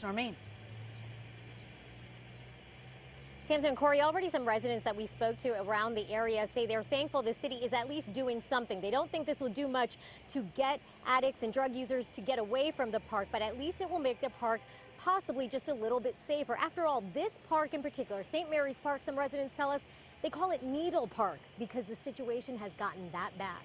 Normaine. Tamsin and Corey, already some residents that we spoke to around the area say they're thankful the city is at least doing something. They don't think this will do much to get addicts and drug users to get away from the park, but at least it will make the park possibly just a little bit safer. After all, this park in particular, St. Mary's Park, some residents tell us they call it Needle Park because the situation has gotten that bad.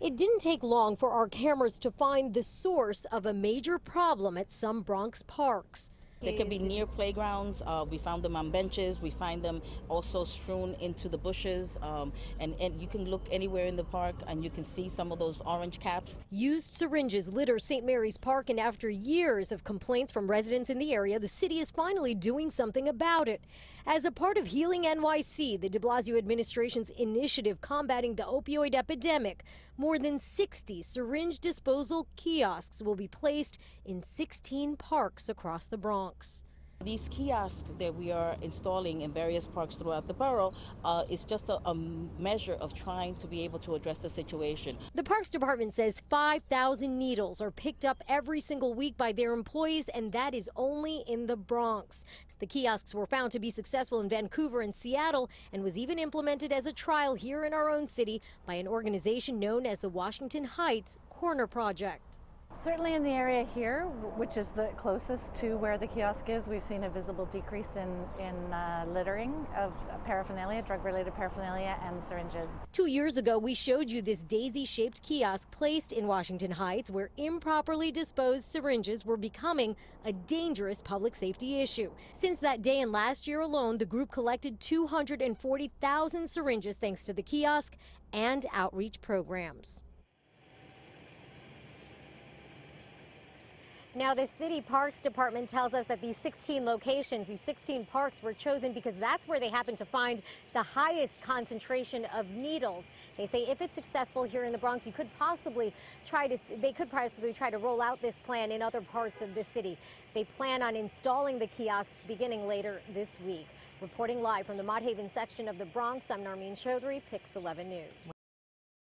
It didn't take long for our cameras to find the source of a major problem at some Bronx parks. They could be near playgrounds. We found them on benches. We find them also strewn into the bushes. And you can look anywhere in the park and you can see some of those orange caps. Used syringes litter St. Mary's Park, and after years of complaints from residents in the area, the city is finally doing something about it. As a part of Healing NYC, the de Blasio administration's initiative combating the opioid epidemic, more than 60 syringe disposal kiosks will be placed in 16 parks across the Bronx. These kiosks that we are installing in various parks throughout the borough is just a measure of trying to be able to address the situation. The Parks Department says 5,000 needles are picked up every single week by their employees, and that is only in the Bronx. The kiosks were found to be successful in Vancouver and Seattle and was even implemented as a trial here in our own city by an organization known as the Washington Heights Corner Project. Certainly in the area here, which is the closest to where the kiosk is, we've seen a visible decrease in littering of paraphernalia, drug-related paraphernalia and syringes. 2 years ago, we showed you this daisy-shaped kiosk placed in Washington Heights where improperly disposed syringes were becoming a dangerous public safety issue. Since that day and last year alone, the group collected 240,000 syringes thanks to the kiosk and outreach programs. Now, the City Parks Department tells us that these 16 locations, these 16 parks were chosen because that's where they happen to find the highest concentration of needles. They say if it's successful here in the Bronx, they could possibly try to roll out this plan in other parts of the city. They plan on installing the kiosks beginning later this week. Reporting live from the Mott Haven section of the Bronx, I'm Narmeen Chaudhry, Pix 11 News.